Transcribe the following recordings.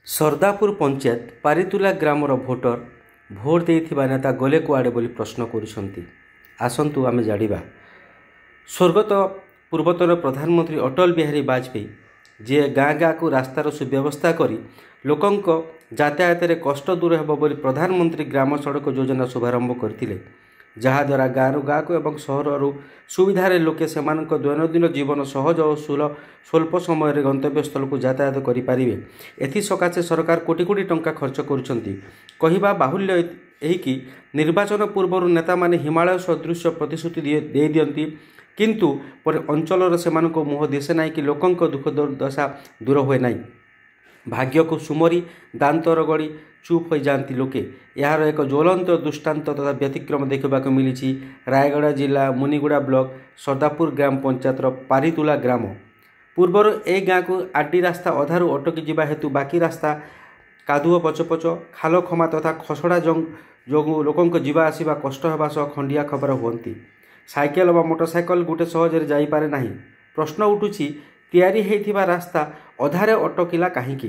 सरदापुर पंचायत पारितुला grammar voter vote देइथिबा नेता गले कुआड़े बोली प्रश्न करुछंती। आसंतु आमे जानिबा। स्वर्गत पूर्वतन प्रधानमंत्री अटल बिहारी वाजपेयी जे गाँ गाँ को रास्तार सुव्यवस्था करी लोकंक यातायात रे कष्ट दूर हेबो बोली प्रधानमंत्री ग्राम सड़क योजना शुभारंभ करथिले, जहाद्वारा गाँव गाँ को एवं सहर सुविधार लोके सेमानक दैनंदिन जीवन सहज और स्वल्प समय गंतव्य स्थल को यातायात करें। एसकाशे सरकार कोटी कोटी टंका खर्च करुछंती। कहिबा बाहुल्य एहिकी निर्वाचन पूर्व नेता माने हिमालय सदृश प्रतिश्रुति दे दियंती, किंतु पर अंचल सेमानक मुह दिशे नाई कि लोकंक दुख दुर्दशा दूर हुए नाई। भाग्य को सुमरी दांत रगड़ी चुप हो जाती लोके। यार एक ज्वलंत दृष्टांत तथा व्यतिक्रम देखा मिली रायगड़ा जिला मुनिगुड़ा ब्लॉक सरदापुर ग्राम पंचायत पारितुला ग्राम। पूर्वर ए गाँ को आरडी रास्ता अधारू अटकी जावा हेतु बाकी रास्ता कादुओ पचपच खाल खमा तथा खसड़ा जो लोकंक जीवा आसवा कष्ट होगा सह खंडिया खबर हुंती। साइकेल व मोटरसाइकेल गोटे सहजरे जाइपारे नाही। प्रश्न उठुछि तैयारी हेइथिबा रास्ता अधारे अटकिला काहींकी?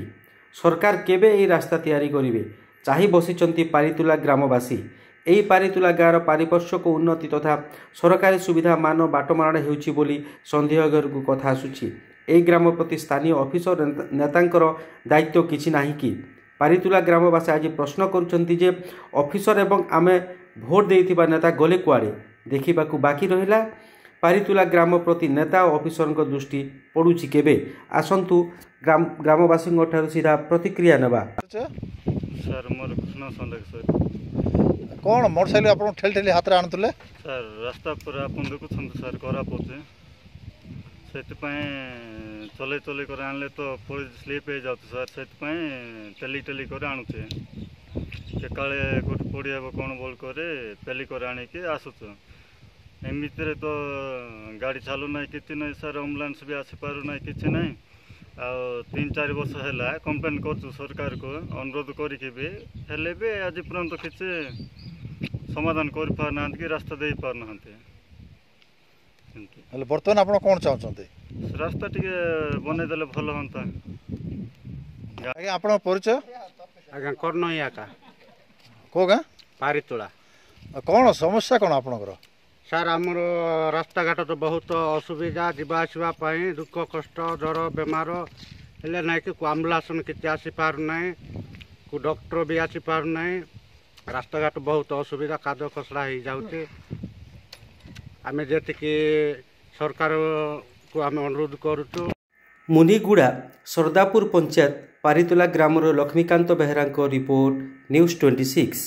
सरकार केबे एई रास्ता तैयारी करिवे चाहि बसिचंती पारितुला ग्रामवासी। एई पारितुला गाँर पारिपार्श्विक उन्नति तथा सरकारी सुविधा मान बाटमारण हेउछि बोली सन्देह कथा आसुछि। एई ग्राम प्रति स्थानीय ऑफिसर नेतांकर दायित्व किछि नाही कि? पारितुला ग्रामवासी आज प्रश्न करुछंती जे ऑफिसर एवं आमे भोट देइथिबा नेता गले कुआड़े। देखिबाकू बाकी रहिला पारितुला ग्राम प्रति नेता और ऑफिसर दृष्टि पड़ुछि केबे? आसंतु ग्रामवासी सीधा प्रतिक्रिया नेबा। सर मोर कृष्ण संदेश सर कौन मोटरसाइकेल आप ठेली ठेली हाथ आणुले सर रास्ता पर आप देखुं सर खराब होचे से चले चले कर आनले तो पुलिस स्लीप हो जाते सर से टेली टेली कर आणुचे काले गोटे पड़ी हे कौन बोल कर पेली कर आणिकी आसुच। एमती तो गाड़ी चालू ना कि ना सर एम्बुलेंस भी आसीपार ना कि ना आ 3-4 वर्ष है कंप्लेन कर सरकार को अनुरोध करें भी आज पर्यंत किसी समाधान कर पारना कि रास्ता दे पारना। बर्तमान आप कौन चाहते? रास्ता टी बनईदे भल हाँ। आज्ञा आप परिचय? आज्ञा कर्णया का को गाँ? पारितुला। कौन समस्या कौन आपनकर? सार आमर रास्ता घाट तो बहुत असुविधा जावा आसवाई दुख कष्ट जर बेमार हेले ना कि आम्बुलांस किसी आसीपार ना को डॉक्टर भी आसीपार ना। रास्ता घाट बहुत असुविधा काद खसड़ा हो जाऊे। आम जी सरकार को आम अनुरोध करुचु। मुनिगुड़ा सरदापुर पंचायत पारितुला ग्रामर लक्ष्मीकांत बेहरा रिपोर्ट न्यूज़ 26।